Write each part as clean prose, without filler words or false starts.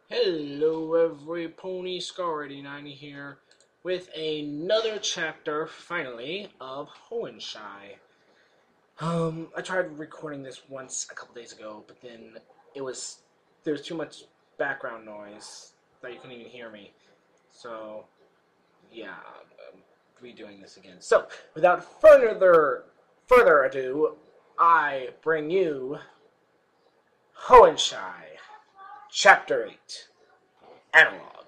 Hello every pony, Scar89 here with another chapter, finally, of Hoennshy. I tried recording this once a couple days ago, but then there was too much background noise that you couldn't even hear me. So, yeah, I'm redoing this again. So, without further ado, I bring you Hoennshy, Chapter 8, Analog.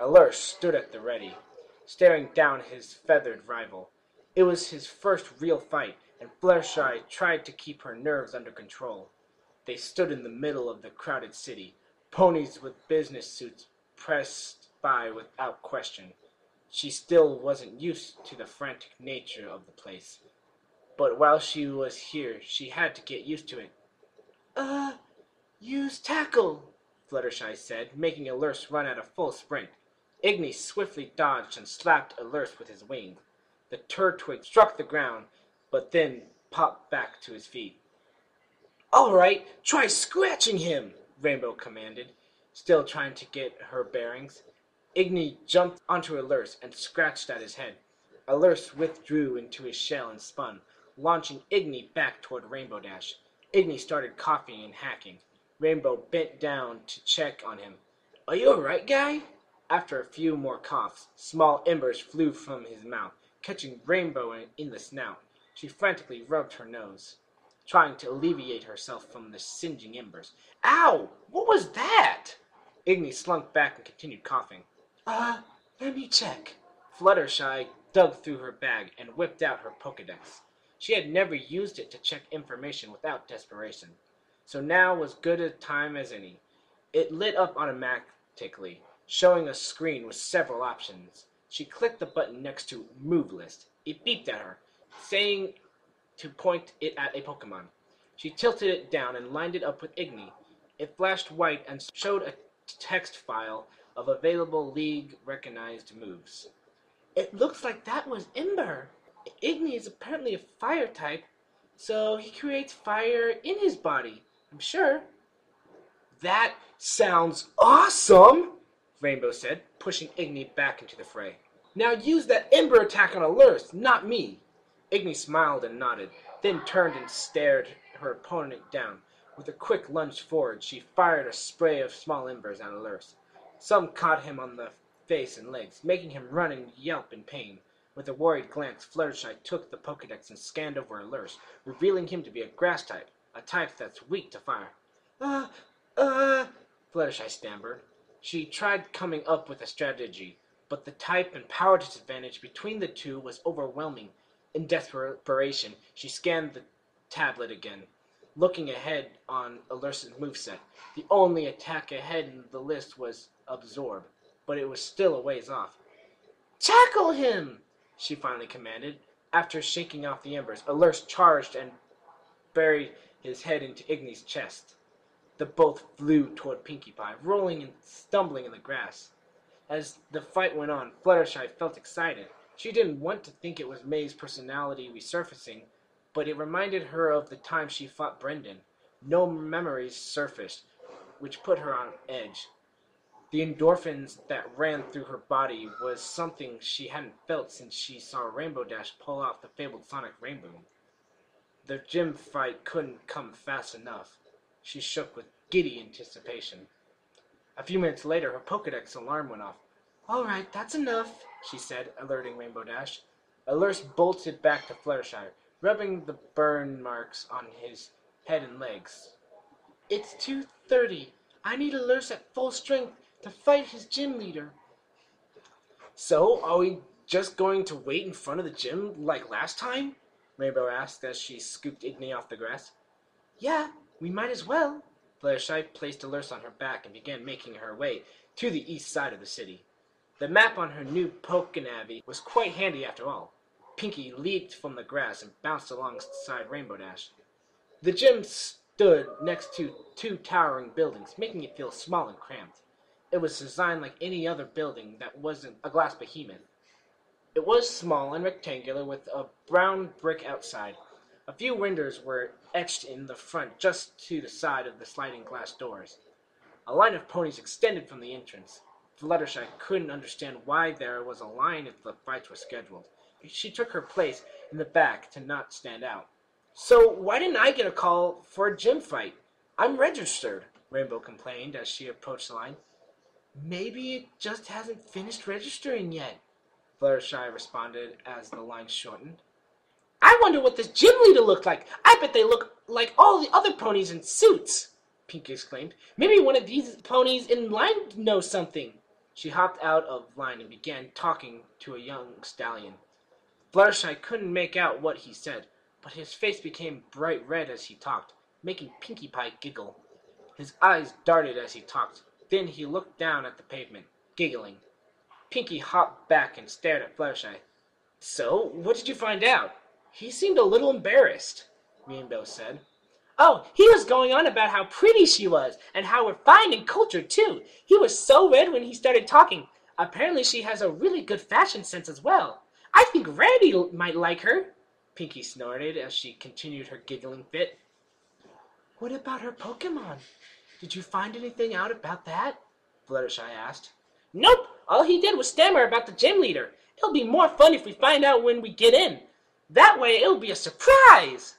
Allure stood at the ready, staring down his feathered rival. It was his first real fight, and Fluttershy tried to keep her nerves under control. They stood in the middle of the crowded city. Ponies with business suits pressed by without question. She still wasn't used to the frantic nature of the place. But while she was here, she had to get used to it. Uh, Use tackle, Fluttershy said, making Alurse run at a full sprint. Ignis swiftly dodged and slapped Alurse with his wing. The Turtwig struck the ground, but then popped back to his feet. All right, try scratching him, Rainbow commanded, still trying to get her bearings. Ignis jumped onto Alurse and scratched at his head. Alurse withdrew into his shell and spun, launching Ignis back toward Rainbow Dash. Ignis started coughing and hacking. Rainbow bent down to check on him. Are you alright, guy? After a few more coughs, small embers flew from his mouth, catching Rainbow in the snout. She frantically rubbed her nose, trying to alleviate herself from the singeing embers. Ow! What was that? Ignis slunk back and continued coughing. Let me check. Fluttershy dug through her bag and whipped out her Pokedex. She had never used it to check information without desperation, so now was good a time as any. It lit up automatically, showing a screen with several options. She clicked the button next to Move List. It beeped at her, saying to point it at a Pokemon. She tilted it down and lined it up with Igni. It flashed white and showed a text file of available league-recognized moves. It looks like that was Ember. Igni is apparently a fire type, so he creates fire in his body, I'm sure. That sounds awesome, Rainbow said, pushing Igni back into the fray. Now use that Ember attack on Alurse, not me. Igni smiled and nodded, then turned and stared her opponent down. With a quick lunge forward, she fired a spray of small embers at Alurse. Some caught him on the face and legs, making him run and yelp in pain. With a worried glance, Fluttershy took the Pokedex and scanned over Alurse, revealing him to be a grass type, a type that's weak to fire. Fluttershy stammered. She tried coming up with a strategy, but the type and power disadvantage between the two was overwhelming. In desperation, she scanned the tablet again, looking ahead on Alurse's moveset. The only attack ahead in the list was Absorb, but it was still a ways off. Tackle him! She finally commanded. After shaking off the embers, Alurse charged and buried his head into Igni's chest. The both flew toward Pinkie Pie, rolling and stumbling in the grass. As the fight went on, Fluttershy felt excited. She didn't want to think it was May's personality resurfacing, but it reminded her of the time she fought Brendan. No memories surfaced, which put her on edge. The endorphins that ran through her body was something she hadn't felt since she saw Rainbow Dash pull off the fabled Sonic Rainbow. The gym fight couldn't come fast enough. She shook with giddy anticipation. A few minutes later, her Pokedex alarm went off. All right, that's enough, she said, alerting Rainbow Dash. Alurse bolted back to Fluttershy, rubbing the burn marks on his head and legs. It's 2:30. I need Alurse at full strength to fight his gym leader. So, are we just going to wait in front of the gym like last time? Rainbow asked as she scooped Igni off the grass. Yeah, we might as well. Fluttershy placed Alurse on her back and began making her way to the east side of the city. The map on her new Pokenavi was quite handy after all. Pinkie leaped from the grass and bounced alongside Rainbow Dash. The gym stood next to two towering buildings, making it feel small and cramped. It was designed like any other building that wasn't a glass behemoth. It was small and rectangular with a brown brick outside. A few windows were etched in the front just to the side of the sliding glass doors. A line of ponies extended from the entrance. Fluttershy couldn't understand why there was a line if the fights were scheduled. She took her place in the back to not stand out. "So why didn't I get a call for a gym fight? I'm registered," Rainbow complained as she approached the line. "Maybe it just hasn't finished registering yet," Fluttershy responded as the line shortened. "I wonder what this gym leader looked like. I bet they look like all the other ponies in suits," Pinkie exclaimed. "Maybe one of these ponies in line knows something." She hopped out of line and began talking to a young stallion. Fluttershy couldn't make out what he said, but his face became bright red as he talked, making Pinkie Pie giggle. His eyes darted as he talked. Then he looked down at the pavement, giggling. Pinkie hopped back and stared at Fluttershy. "So, what did you find out?" "He seemed a little embarrassed," Rainbow said. "Oh, he was going on about how pretty she was, and how refined and cultured, too. He was so red when he started talking. Apparently she has a really good fashion sense as well. I think Randy might like her," Pinkie snorted as she continued her giggling fit. "What about her Pokemon? Did you find anything out about that?" Fluttershy asked. "Nope, all he did was stammer about the gym leader. It'll be more fun if we find out when we get in. That way it'll be a surprise!"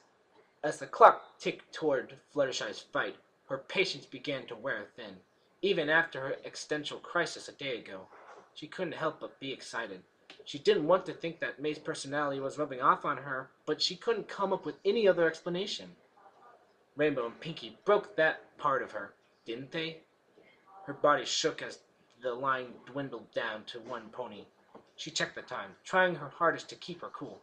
As the clock ticked toward Fluttershy's fight, her patience began to wear thin. Even after her existential crisis a day ago, she couldn't help but be excited. She didn't want to think that May's personality was rubbing off on her, but she couldn't come up with any other explanation. Rainbow and Pinkie broke that part of her, didn't they? Her body shook as the line dwindled down to one pony. She checked the time, trying her hardest to keep her cool.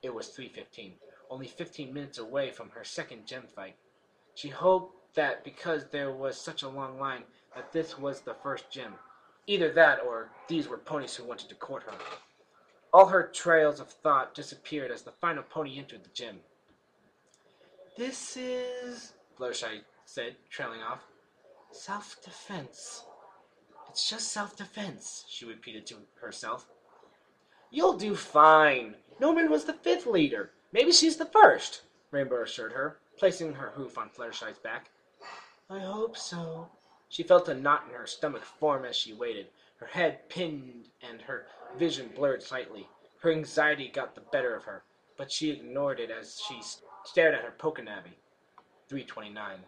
It was 3:15, only 15 minutes away from her second gym fight. She hoped that because there was such a long line, that this was the first gym. Either that, or these were ponies who wanted to court her. All her trails of thought disappeared as the final pony entered the gym. "This is," Fluttershy said, trailing off, "self-defense. It's just self-defense," she repeated to herself. "You'll do fine. Norman was the 5th leader. Maybe she's the 1st, Rainbow assured her, placing her hoof on Fluttershy's back. "I hope so." She felt a knot in her stomach form as she waited. Her head pinned and her vision blurred slightly. Her anxiety got the better of her, but she ignored it as she stared at her Pokénavi. 3:29.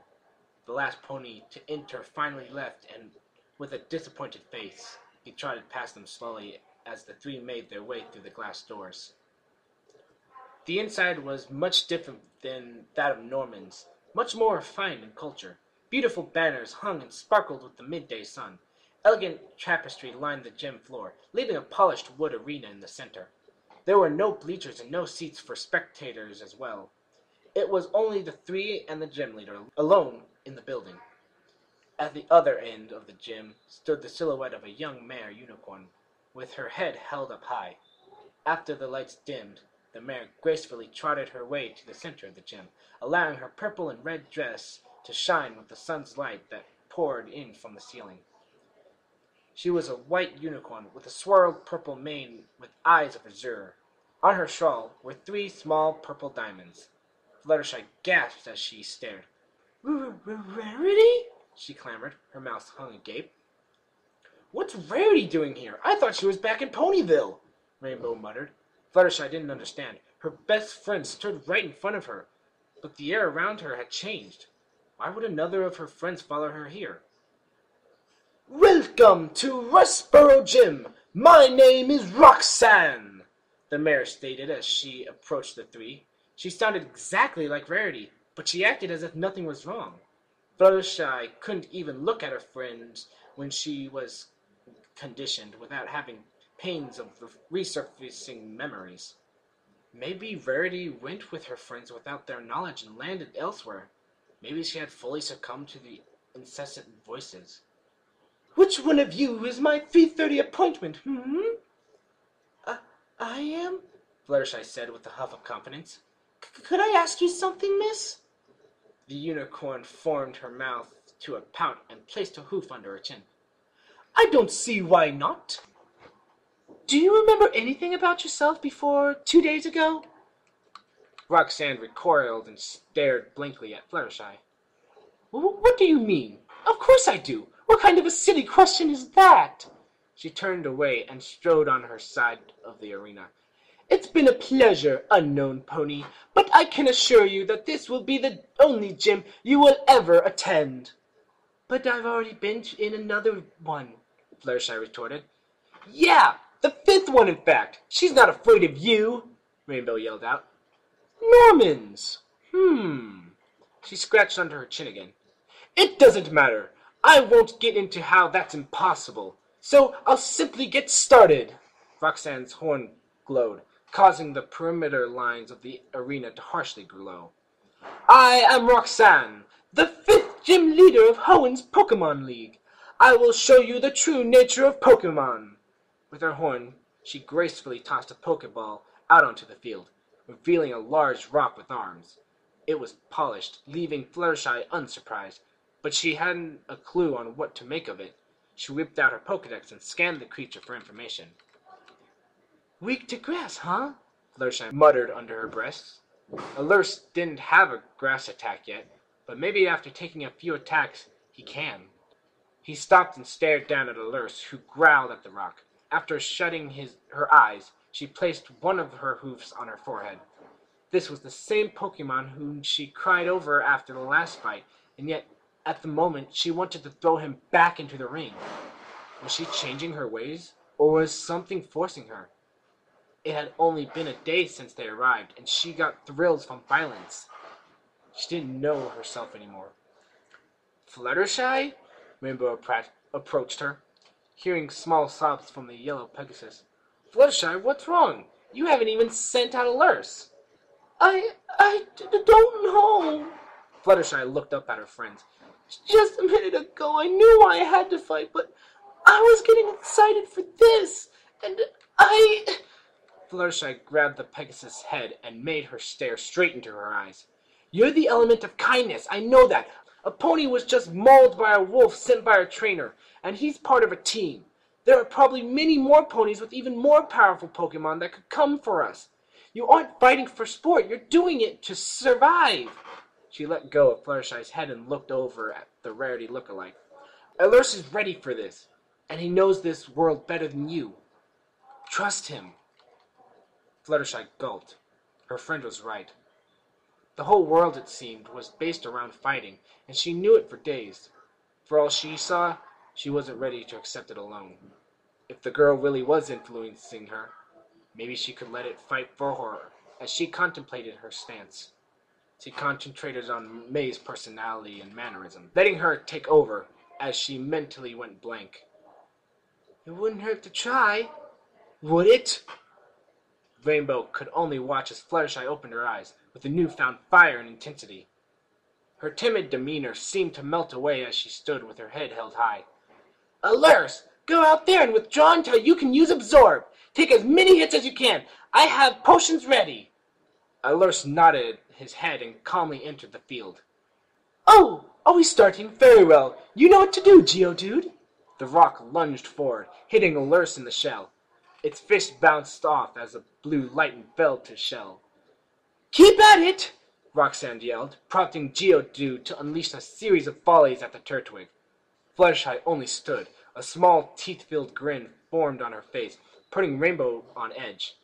The last pony to enter finally left, and with a disappointed face, he trotted past them slowly as the three made their way through the glass doors. The inside was much different than that of Norman's, much more refined in culture. Beautiful banners hung and sparkled with the midday sun. Elegant tapestry lined the gym floor, leaving a polished wood arena in the center. There were no bleachers and no seats for spectators as well. It was only the three and the gym leader, alone in the building. At the other end of the gym stood the silhouette of a young mare unicorn, with her head held up high. After the lights dimmed, the mare gracefully trotted her way to the center of the gym, allowing her purple and red dress to shine with the sun's light that poured in from the ceiling. She was a white unicorn with a swirled purple mane with eyes of azure. On her shawl were 3 small purple diamonds. Fluttershy gasped as she stared. "Rarity?" she clamored, her mouth hung agape. "What's Rarity doing here? I thought she was back in Ponyville," Rainbow muttered. Fluttershy didn't understand. Her best friend stood right in front of her, but the air around her had changed. Why would another of her friends follow her here? "Welcome to Rustboro Gym. My name is Roxanne," the mare stated as she approached the three. She sounded exactly like Rarity, but she acted as if nothing was wrong. Fluttershy couldn't even look at her friends when she was conditioned without having pains of resurfacing memories. Maybe Rarity went with her friends without their knowledge and landed elsewhere. Maybe she had fully succumbed to the incessant voices. "Which one of you is my 3:30 appointment, I am," Fluttershy said with a huff of confidence. "Could I ask you something, miss?" The unicorn formed her mouth to a pout and placed a hoof under her chin. "I don't see why not." "Do you remember anything about yourself before 2 days ago?" Roxanne recoiled and stared blankly at Fluttershy. "What do you mean?" Of course I do. What kind of a silly question is that? She turned away and strode on her side of the arena. It's been a pleasure, unknown pony, but I can assure you that this will be the only gym you will ever attend. But I've already been in another one, Fluttershy retorted. Yeah, the fifth one, in fact. She's not afraid of you, Rainbow yelled out. Norman's. She scratched under her chin again. It doesn't matter. I won't get into how that's impossible. So I'll simply get started. Roxanne's horn glowed, causing the perimeter lines of the arena to harshly glow. I am Roxanne, the fifth gym leader of Hoenns's Pokemon League. I will show you the true nature of Pokemon. With her horn, she gracefully tossed a Pokeball out onto the field, revealing a large rock with arms. It was polished, leaving Fluttershy unsurprised, but she hadn't a clue on what to make of it. She whipped out her Pokedex and scanned the creature for information. Weak to grass, huh? Fluttershy muttered under her breath. Alurs didn't have a grass attack yet, but maybe after taking a few attacks, he can. He stopped and stared down at Alurs, who growled at the rock. After shutting her eyes, she placed one of her hoofs on her forehead. This was the same Pokemon whom she cried over after the last fight, and yet, at the moment, she wanted to throw him back into the ring. Was she changing her ways, or was something forcing her? It had only been a day since they arrived, and she got thrills from violence. She didn't know herself anymore. Fluttershy? Rainbow approached her, hearing small sobs from the yellow Pegasus. Fluttershy, what's wrong? You haven't even sent out Alurs. I don't know. Fluttershy looked up at her friends. Just a minute ago I knew I had to fight, but I was getting excited for this, and Fluttershy grabbed the Pegasus' head and made her stare straight into her eyes. You're the element of kindness, I know that. A pony was just mauled by a wolf sent by our trainer, and he's part of a team. There are probably many more ponies with even more powerful Pokemon that could come for us. You aren't fighting for sport, you're doing it to survive. She let go of Fluttershy's head and looked over at the Rarity look-alike. Alurs is ready for this, and he knows this world better than you. Trust him. Fluttershy gulped. Her friend was right. The whole world, it seemed, was based around fighting, and she knew it for days. For all she saw, she wasn't ready to accept it alone. If the girl really was influencing her, maybe she could let it fight for her. As she contemplated her stance, she concentrated on May's personality and mannerism, letting her take over as she mentally went blank. It wouldn't hurt to try, would it? Rainbow could only watch as Fluttershy opened her eyes with a newfound fire and intensity. Her timid demeanor seemed to melt away as she stood with her head held high. Alurs, go out there and withdraw until you can use Absorb. Take as many hits as you can. I have potions ready. Alurs nodded his head and calmly entered the field. Oh, are we starting? Very well. You know what to do, Geodude. The rock lunged forward, hitting Alurs in the shell. Its fist bounced off as a blue lightning fell to shell. Keep at it! Roxanne yelled, prompting Geodude to unleash a series of volleys at the Turtwig. Fluttershy only stood. A small, teeth-filled grin formed on her face, putting Rainbow on edge.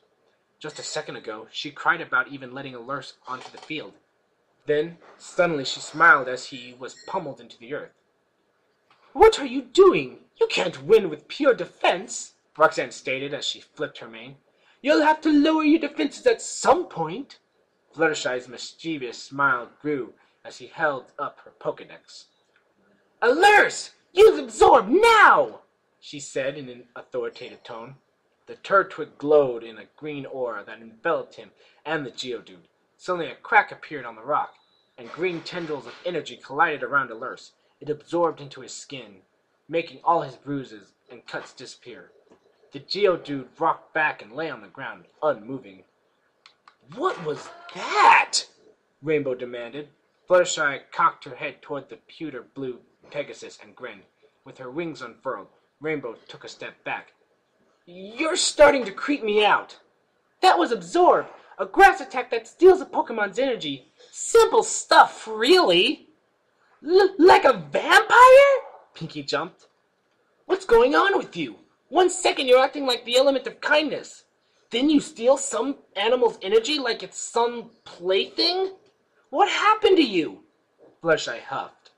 Just a second ago, she cried about even letting Alurs onto the field. Then, suddenly she smiled as he was pummeled into the earth. What are you doing? You can't win with pure defense, Roxanne stated as she flipped her mane. You'll have to lower your defenses at some point. Fluttershy's mischievous smile grew as he held up her Pokedex. Alurs! Use Absorb now! She said in an authoritative tone. The Turtwig glowed in a green aura that enveloped him and the Geodude. Suddenly a crack appeared on the rock, and green tendrils of energy collided around Alurs. It absorbed into his skin, making all his bruises and cuts disappear. The Geodude rocked back and lay on the ground, unmoving. What was that? Rainbow demanded. Fluttershy cocked her head toward the pewter blue Pegasus and grinned. With her wings unfurled, Rainbow took a step back. You're starting to creep me out. That was Absorb, a grass attack that steals a Pokemon's energy. Simple stuff, really. Like a vampire? Pinky jumped. What's going on with you? 1 second you're acting like the element of kindness. Then you steal some animal's energy like it's some plaything? What happened to you? Fluttershy huffed.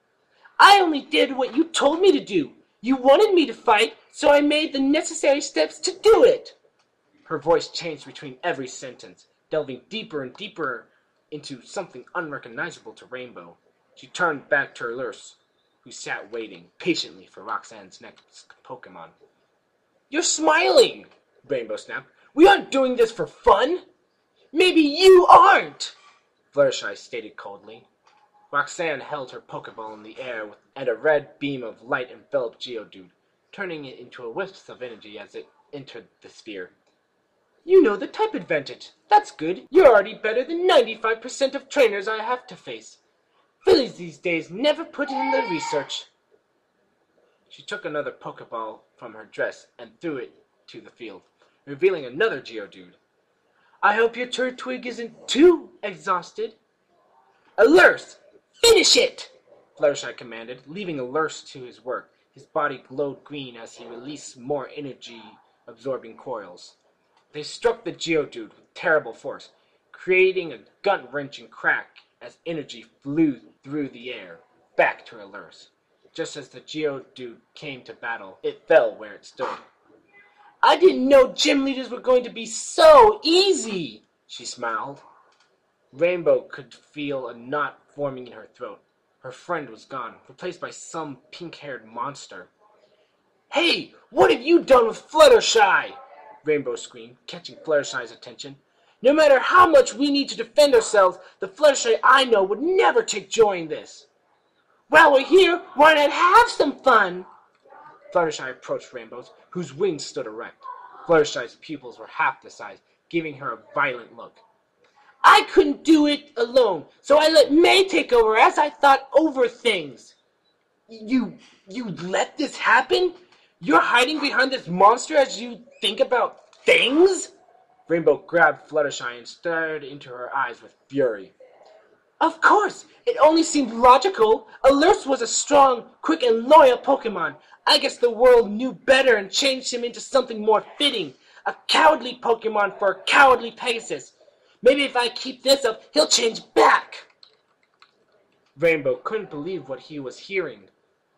I only did what you told me to do. You wanted me to fight, so I made the necessary steps to do it. Her voice changed between every sentence, delving deeper and deeper into something unrecognizable to Rainbow. She turned back to her nurse, who sat waiting patiently for Roxanne's next Pokemon. You're smiling, Rainbow snapped. We aren't doing this for fun. Maybe you aren't, Fluttershy stated coldly. Roxanne held her Pokeball in the air and a red beam of light enveloped Geodude, turning it into a wisp of energy as it entered the sphere. You know the type advantage. That's good. You're already better than 95% of trainers I have to face. Fillies these days never put in the research. She took another Pokeball from her dress and threw it to the field, revealing another Geodude. I hope your Turtwig isn't too exhausted. Alert! Finish it! Fluttershy commanded, leaving Alert to his work. His body glowed green as he released more energy-absorbing coils. They struck the Geodude with terrible force, creating a gut-wrenching crack as energy flew through the air, back to Alert. Just as the Geodude came to battle, it fell where it stood. I didn't know gym leaders were going to be so easy, she smiled. Rainbow could feel a knot forming in her throat. Her friend was gone, replaced by some pink-haired monster. Hey, what have you done with Fluttershy? Rainbow screamed, catching Fluttershy's attention. No matter how much we need to defend ourselves, the Fluttershy I know would never take joy in this. While we're here, why not have some fun? Fluttershy approached Rainbow's, whose wings stood erect. Fluttershy's pupils were half the size, giving her a violent look. I couldn't do it alone, so I let May take over as I thought over things. You let this happen? You're hiding behind this monster as you think about things? Rainbow grabbed Fluttershy and stared into her eyes with fury. Of course! It only seemed logical. Alert was a strong, quick, and loyal Pokemon. I guess the world knew better and changed him into something more fitting. A cowardly Pokemon for a cowardly Pegasus. Maybe if I keep this up, he'll change back. Rainbow couldn't believe what he was hearing.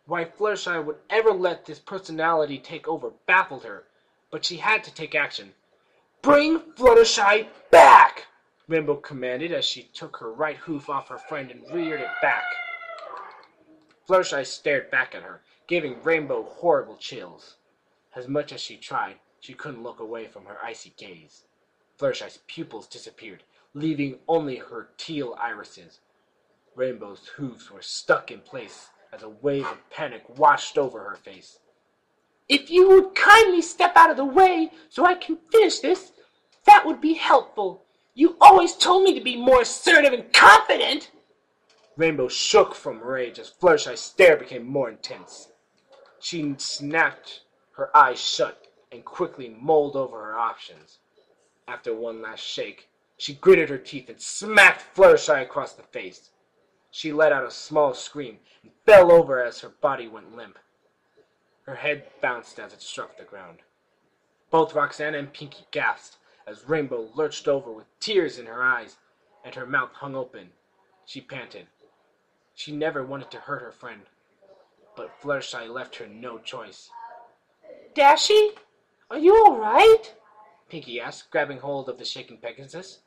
Why Fluttershy would ever let this personality take over baffled her, but she had to take action. Bring Fluttershy back! Rainbow commanded as she took her right hoof off her friend and reared it back. Fluttershy stared back at her, giving Rainbow horrible chills. As much as she tried, she couldn't look away from her icy gaze. Fluttershy's pupils disappeared, leaving only her teal irises. Rainbow's hooves were stuck in place as a wave of panic washed over her face. If you would kindly step out of the way so I can finish this, that would be helpful. You always told me to be more assertive and confident. Rainbow shook from rage as Fluttershy's stare became more intense. She snapped her eyes shut and quickly mulled over her options. After one last shake, she gritted her teeth and smacked Fluttershy across the face. She let out a small scream and fell over as her body went limp. Her head bounced as it struck the ground. Both Roxanne and Pinky gasped as Rainbow lurched over with tears in her eyes and her mouth hung open. She panted. She never wanted to hurt her friend, but Fluttershy left her no choice. Dashy, are you all right? Pinky asked, grabbing hold of the shaking Pegasus.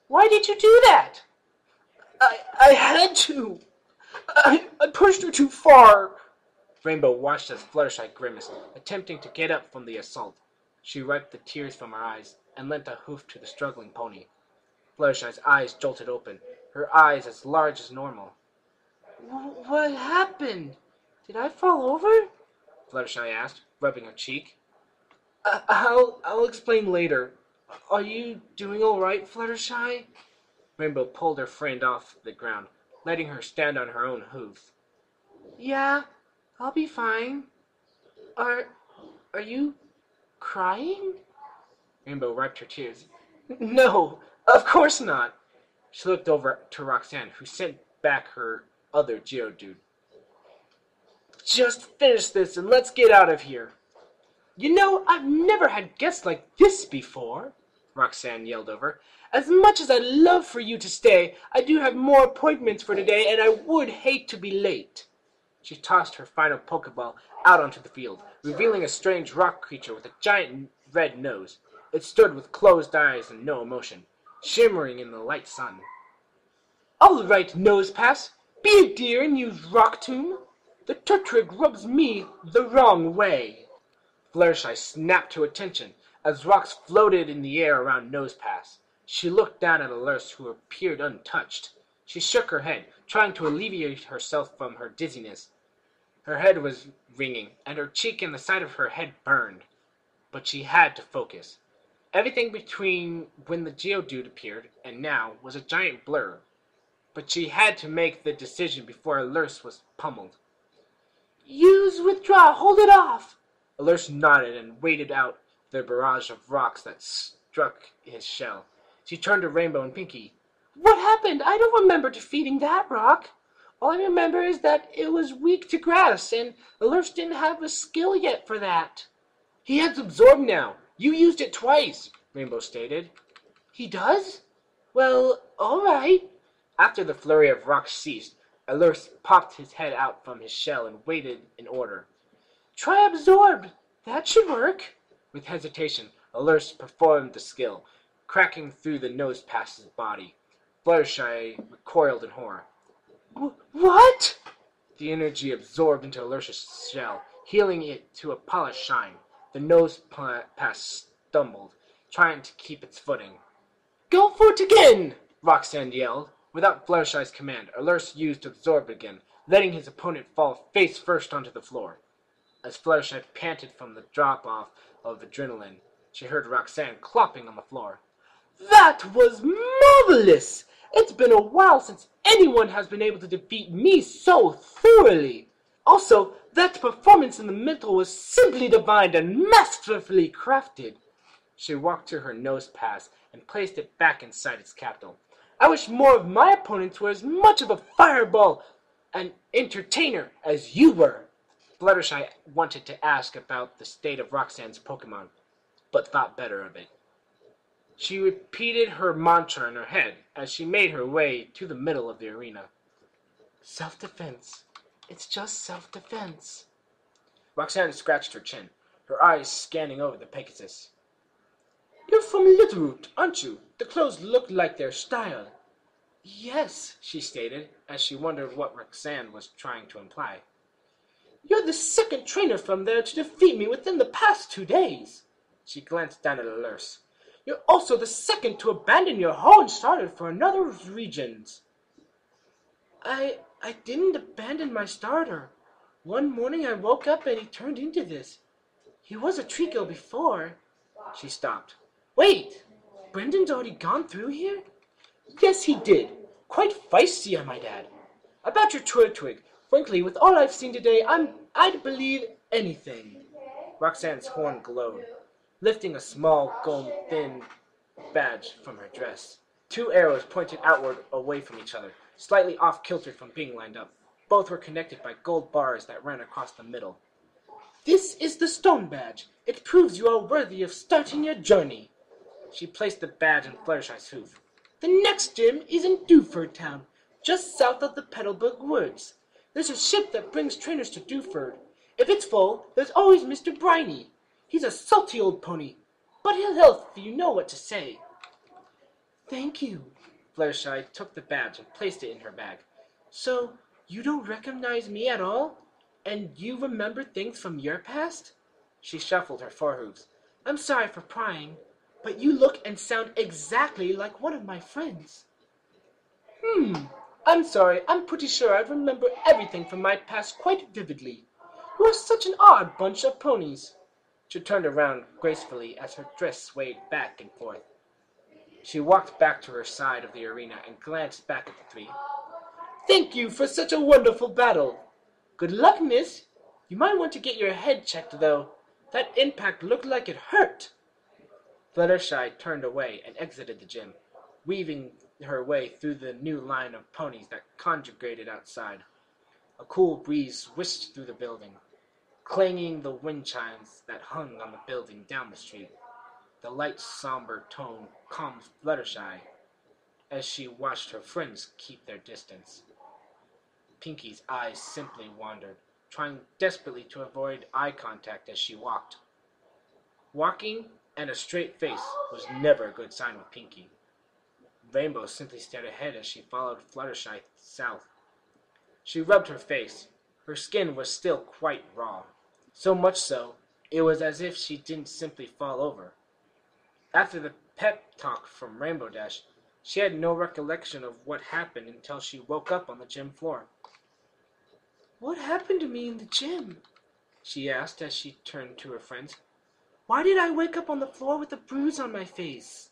Why did you do that? I had to. I pushed her too far. Rainbow watched as Fluttershy grimaced, attempting to get up from the assault. She wiped the tears from her eyes and lent a hoof to the struggling pony. Fluttershy's eyes jolted open, her eyes as large as normal. What happened? Did I fall over? Fluttershy asked, rubbing her cheek. I'll explain later. Are you doing all right, Fluttershy? Rainbow pulled her friend off the ground, letting her stand on her own hooves. Yeah, I'll be fine. Are you crying? Rainbow wiped her tears. No, of course not. She looked over to Roxanne, who sent back her other Geodude. Just finish this and let's get out of here. You know, I've never had guests like this before, Roxanne yelled over. As much as I'd love for you to stay, I do have more appointments for today, and I would hate to be late. She tossed her final Pokeball out onto the field, revealing a strange rock creature with a giant red nose. It stood with closed eyes and no emotion, shimmering in the light sun. All right, Nosepass, be a dear and use Rock Tomb. The Turtwig rubs me the wrong way. Fluttershy snapped to attention as rocks floated in the air around Nosepass. She looked down at Alert, who appeared untouched. She shook her head, trying to alleviate herself from her dizziness. Her head was ringing, and her cheek and the side of her head burned. But she had to focus. Everything between when the Geodude appeared and now was a giant blur. But she had to make the decision before Alert was pummeled. Use withdraw, hold it off! Alert nodded and waited out the barrage of rocks that struck his shell. She turned to Rainbow and Pinkie. What happened? I don't remember defeating that rock. All I remember is that it was weak to grass, and Alert didn't have a skill yet for that. He has Absorb now. You used it twice, Rainbow stated. He does? Well, all right. After the flurry of rocks ceased, Alert popped his head out from his shell and waited in order. Try Absorb. That should work. With hesitation, Alert performed the skill, cracking through the Nosepass's body. Fluttershy recoiled in horror. What? The energy absorbed into Alert's shell, healing it to a polished shine. The Nosepass stumbled, trying to keep its footing. Go for it again! Roxanne yelled. Without Fluttershy's command, Alert used Absorb again, letting his opponent fall face first onto the floor. As Fluttershy panted from the drop-off of adrenaline, she heard Roxanne clopping on the floor. That was marvelous! It's been a while since anyone has been able to defeat me so thoroughly. Also, that performance in the middle was simply divine and masterfully crafted. She walked to her Nosepass and placed it back inside its capital. I wish more of my opponents were as much of a fireball and entertainer as you were. Fluttershy wanted to ask about the state of Roxanne's Pokemon, but thought better of it. She repeated her mantra in her head as she made her way to the middle of the arena. Self-defense. It's just self-defense. Roxanne scratched her chin, her eyes scanning over the Pegasus. You're from Littleroot, aren't you? The clothes look like their style. Yes, she stated, as she wondered what Roxanne was trying to imply. You're the second trainer from there to defeat me within the past 2 days. She glanced down at Alert. You're also the second to abandon your home starter for another regions. I didn't abandon my starter. One morning I woke up and he turned into this. He was a Trico before. She stopped. Wait, Brendan's already gone through here? Yes, he did. Quite feisty, I might add. About your Turtwig, frankly, with all I've seen today, I'd believe anything. Roxanne's horn glowed, lifting a small, gold, thin badge from her dress. 2 arrows pointed outward away from each other, slightly off-kilter from being lined up. Both were connected by gold bars that ran across the middle. This is the stone badge. It proves you are worthy of starting your journey. She placed the badge in Fluttershy's hoof. The next gym is in Dewford Town, just south of the Petalburg Woods. There's a ship that brings trainers to Dewford. If it's full, there's always Mr. Briny. He's a salty old pony, but he'll help if you know what to say. Thank you. Fluttershy took the badge and placed it in her bag. So, you don't recognize me at all? And you remember things from your past? She shuffled her forehooves. I'm sorry for prying, but you look and sound exactly like one of my friends. I'm sorry. I'm pretty sure I remember everything from my past quite vividly. You are such an odd bunch of ponies. She turned around gracefully as her dress swayed back and forth. She walked back to her side of the arena and glanced back at the 3. Thank you for such a wonderful battle. Good luck, miss. You might want to get your head checked, though. That impact looked like it hurt. Fluttershy turned away and exited the gym, weaving her way through the new line of ponies that congregated outside. A cool breeze whisked through the building, clanging the wind chimes that hung on the building down the street. The light, somber tone calmed Fluttershy as she watched her friends keep their distance. Pinky's eyes simply wandered, trying desperately to avoid eye contact as she walked. Walking and a straight face was never a good sign with Pinky. Rainbow simply stared ahead as she followed Fluttershy south. She rubbed her face. Her skin was still quite raw. So much so, it was as if she didn't simply fall over. After the pep talk from Rainbow Dash, she had no recollection of what happened until she woke up on the gym floor. "What happened to me in the gym?" she asked as she turned to her friends. "Why did I wake up on the floor with a bruise on my face?"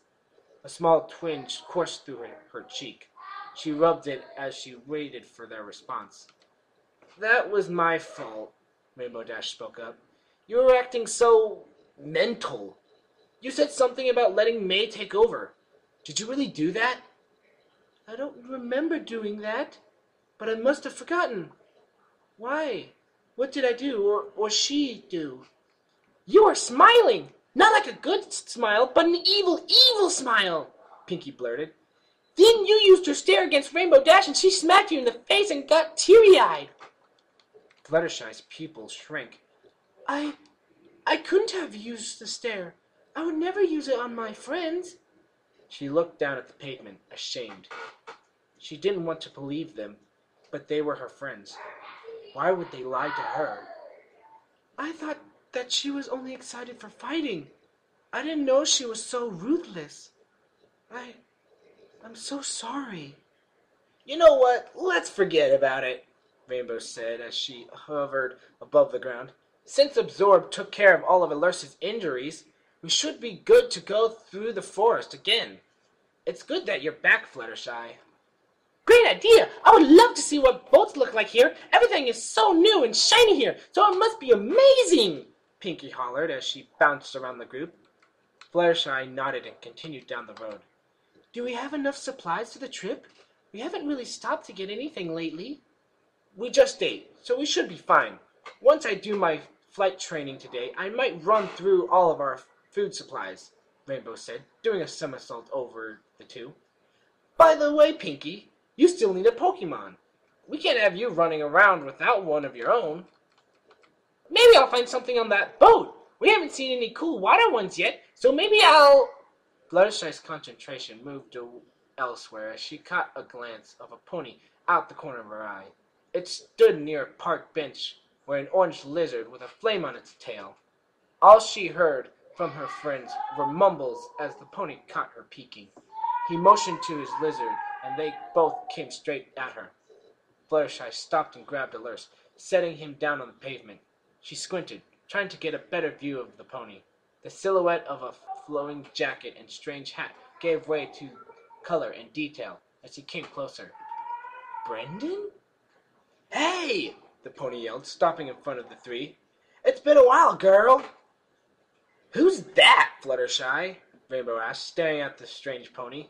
A small twinge coursed through her cheek. She rubbed it as she waited for their response. "That was my fault," Rainbow Dash spoke up. "You were acting so mental. You said something about letting May take over. Did you really do that?" "I don't remember doing that, but I must have forgotten." "Why? What did I do, or she do?" "You were smiling! Not like a good smile, but an evil, evil smile!" Pinky blurted. "Then you used your stare against Rainbow Dash and she smacked you in the face and got teary-eyed." Fluttershy's pupils shrank. I couldn't have used the stare. I would never use it on my friends." She looked down at the pavement, ashamed. She didn't want to believe them, but they were her friends. Why would they lie to her? "I thought that she was only excited for fighting. I didn't know she was so ruthless. I'm so sorry." "You know what? Let's forget about it," Rainbow said as she hovered above the ground. "Since Absorb took care of all of Alerce's injuries, we should be good to go through the forest again. It's good that you're back, Fluttershy." "Great idea! I would love to see what boats look like here. Everything is so new and shiny here, so it must be amazing!" Pinky hollered as she bounced around the group. Fluttershy nodded and continued down the road. "Do we have enough supplies for the trip? We haven't really stopped to get anything lately." "We just ate, so we should be fine. Once I do my flight training today, I might run through all of our food supplies," Rainbow said, doing a somersault over the two. "By the way, Pinky, you still need a Pokemon. We can't have you running around without one of your own." "Maybe I'll find something on that boat. We haven't seen any cool water ones yet, so maybe I'll..." Fluttershy's concentration moved elsewhere as she caught a glance of a pony out the corner of her eye. It stood near a park bench where an orange lizard with a flame on its tail. All she heard from her friends were mumbles as the pony caught her peeking. He motioned to his lizard, and they both came straight at her. Fluttershy stopped and grabbed Alerce, setting him down on the pavement. She squinted, trying to get a better view of the pony. The silhouette of a flowing jacket and strange hat gave way to color and detail as he came closer. "Brendan?" "Hey!" the pony yelled, stopping in front of the three. "It's been a while, girl." "Who's that, Fluttershy?" Rainbow asked, staring at the strange pony.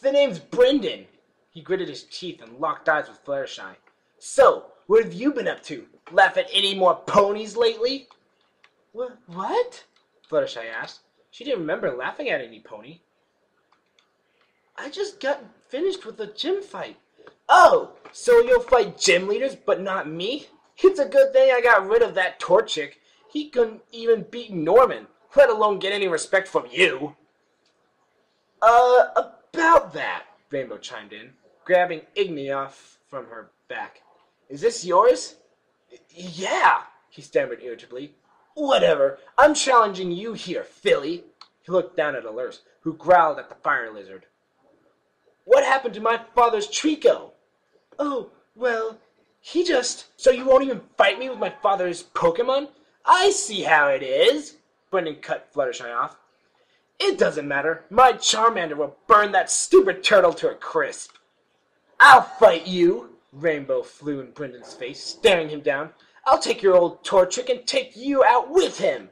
"The name's Brendan." He gritted his teeth and locked eyes with Fluttershy. "So, what have you been up to? Laugh at any more ponies lately?" What? Fluttershy asked. She didn't remember laughing at any pony. "I just got finished with a gym fight." "Oh, so you'll fight gym leaders, but not me? It's a good thing I got rid of that Torchic. He couldn't even beat Norman, let alone get any respect from you." About that," Rainbow chimed in, grabbing Igni off from her back. "Is this yours?" "Yeah," he stammered irritably. "Whatever, I'm challenging you here, Philly." He looked down at Alerce, who growled at the fire lizard. "What happened to my father's Trico?" "Oh, well, he just..." "So you won't even fight me with my father's Pokemon? I see how it is." Brendan cut Fluttershy off. "It doesn't matter. My Charmander will burn that stupid turtle to a crisp." "I'll fight you." Rainbow flew in Brendan's face, staring him down. "I'll take your old Torchic and take you out with him."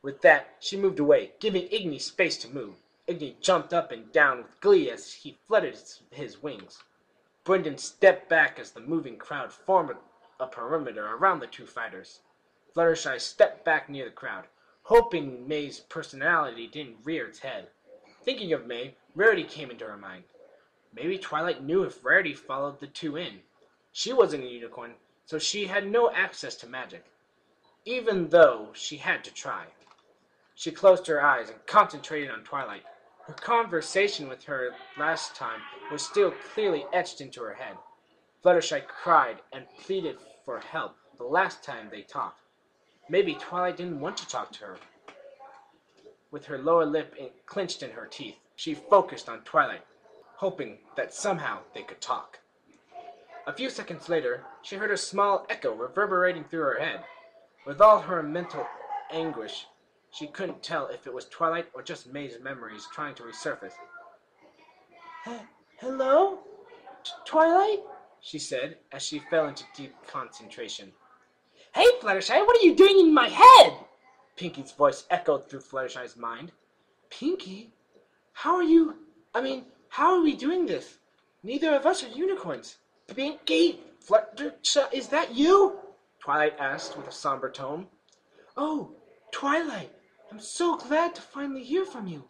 With that, she moved away, giving Igni space to move. Igni jumped up and down with glee as he fluttered his wings. Brendan stepped back as the moving crowd formed a perimeter around the two fighters. Fluttershy stepped back near the crowd, hoping May's personality didn't rear its head. Thinking of May, Rarity came into her mind. Maybe Twilight knew if Rarity followed the two in. She wasn't a unicorn, so she had no access to magic, even though she had to try. She closed her eyes and concentrated on Twilight. Her conversation with her last time was still clearly etched into her head. Fluttershy cried and pleaded for help the last time they talked. Maybe Twilight didn't want to talk to her. With her lower lip clenched in her teeth, she focused on Twilight, hoping that somehow they could talk. A few seconds later, she heard a small echo reverberating through her head. With all her mental anguish, she couldn't tell if it was Twilight or just May's memories trying to resurface. Hello? Twilight? She said, as she fell into deep concentration. Hey, Fluttershy, what are you doing in my head? Pinky's voice echoed through Fluttershy's mind. Pinky? How are we doing this? Neither of us are unicorns. Pinky? Fluttershy, is that you? Twilight asked with a somber tone. Oh, Twilight, I'm so glad to finally hear from you.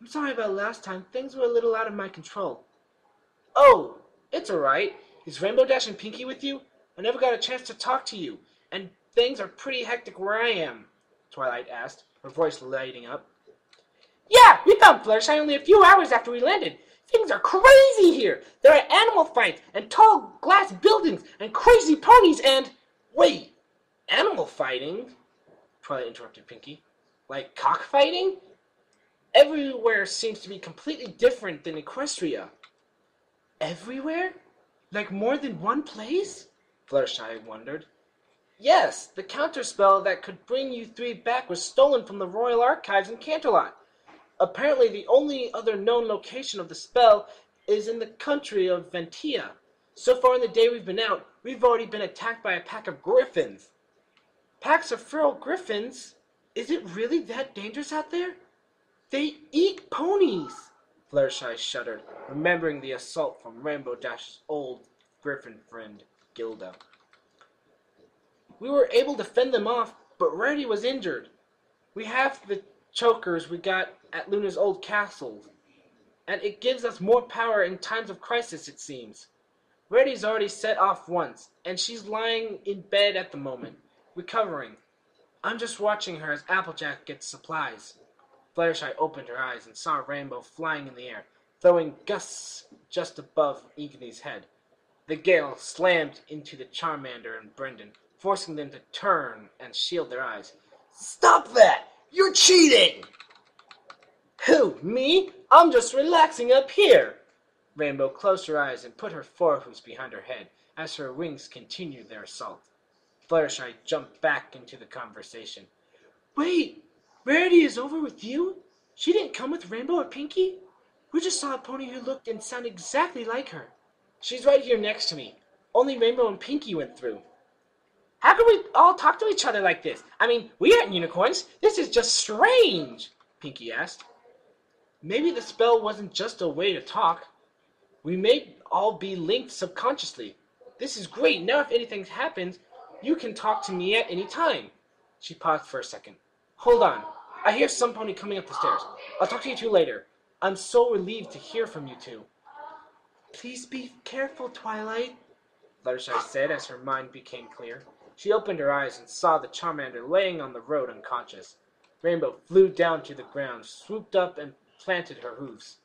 I'm sorry about last time. Things were a little out of my control. Oh, it's alright. Is Rainbow Dash and Pinky with you? I never got a chance to talk to you, and things are pretty hectic where I am, Twilight asked, her voice lighting up. Yeah, we found Fluttershy only a few hours after we landed. Things are crazy here. There are animal fights and tall glass buildings and crazy ponies and... Wait, animal fighting? Twilight interrupted Pinky. Like cockfighting? Everywhere seems to be completely different than Equestria. Everywhere? Like more than one place? Fluttershy wondered. Yes, the counterspell that could bring you three back was stolen from the Royal Archives in Canterlot. Apparently the only other known location of the spell is in the country of Ventia. So far in the day we've been out, we've already been attacked by a pack of griffins. Packs of feral griffins? Is it really that dangerous out there? They eat ponies! Fluttershy shuddered, remembering the assault from Rainbow Dash's old griffin friend, Gilda. We were able to fend them off, but Rarity was injured. We have the chokers we got at Luna's old castle, and it gives us more power in times of crisis, it seems. Rarity's already set off once, and she's lying in bed at the moment, recovering. I'm just watching her as Applejack gets supplies. Fluttershy opened her eyes and saw a rainbow flying in the air, throwing gusts just above Igni's head. The gale slammed into the Charmander and Brendan, forcing them to turn and shield their eyes. Stop that! You're cheating! Who, me? I'm just relaxing up here. Rainbow closed her eyes and put her forehoofs behind her head as her wings continued their assault. Fluttershy jumped back into the conversation. Wait, Rarity is over with you? She didn't come with Rainbow or Pinky? We just saw a pony who looked and sounded exactly like her. She's right here next to me. Only Rainbow and Pinky went through. How can we all talk to each other like this? I mean, we aren't unicorns. This is just strange, Pinky asked. Maybe the spell wasn't just a way to talk. We may all be linked subconsciously. This is great. Now if anything happens, you can talk to me at any time. She paused for a second. Hold on. I hear some pony coming up the stairs. I'll talk to you two later. I'm so relieved to hear from you two. Please be careful, Twilight, Fluttershy said as her mind became clear. She opened her eyes and saw the Charmander laying on the road unconscious. Rainbow flew down to the ground, swooped up, and planted her hooves.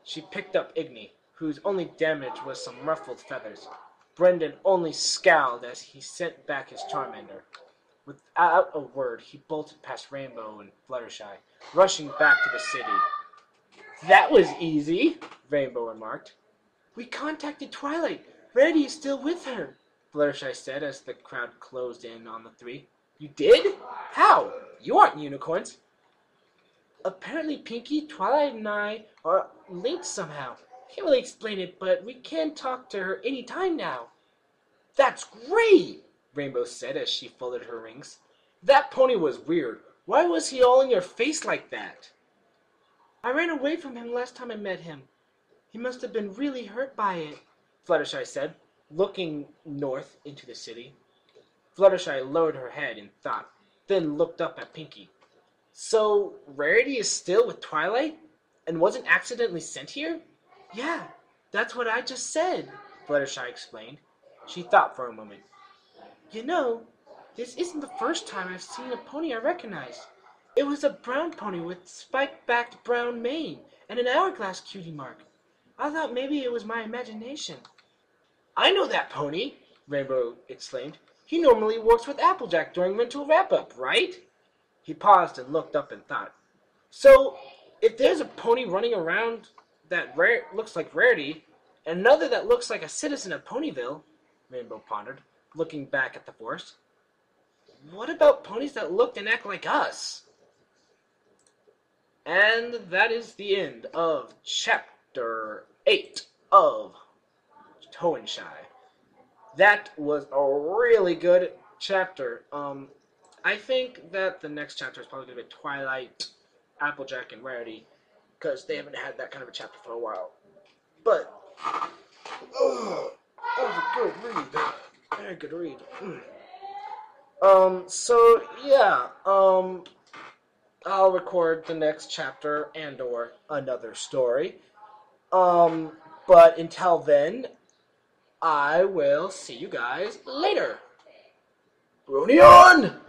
She picked up Igni, whose only damage was some ruffled feathers. Brendan only scowled as he sent back his Charmander. Without a word, he bolted past Rainbow and Fluttershy, rushing back to the city. That was easy, Rainbow remarked. We contacted Twilight. Rarity is still with her, Fluttershy said as the crowd closed in on the three. You did? How? You aren't unicorns. Apparently Pinky, Twilight, and I are linked somehow. Can't really explain it, but we can talk to her any time now. That's great, Rainbow said as she folded her rings. That pony was weird. Why was he all in your face like that? I ran away from him last time I met him. He must have been really hurt by it. Fluttershy said, looking north into the city. Fluttershy lowered her head in thought, then looked up at Pinkie. So, Rarity is still with Twilight? And wasn't accidentally sent here? Yeah, that's what I just said, Fluttershy explained. She thought for a moment. You know, this isn't the first time I've seen a pony I recognize. It was a brown pony with spike-backed brown mane and an hourglass cutie mark. I thought maybe it was my imagination. I know that pony, Rainbow exclaimed. He normally works with Applejack during mental wrap-up, right? He paused and looked up in thought. So, if there's a pony running around that looks like Rarity, and another that looks like a citizen of Ponyville, Rainbow pondered, looking back at the forest, what about ponies that look and act like us? And that is the end of Chapter 8 of Hoennshy. That was a really good chapter. I think that the next chapter is probably going to be Twilight, Applejack, and Rarity, because they haven't had that kind of a chapter for a while. But, that was a good read. Very good read. So, yeah, I'll record the next chapter and/or another story. But until then, I will see you guys later. Brony on!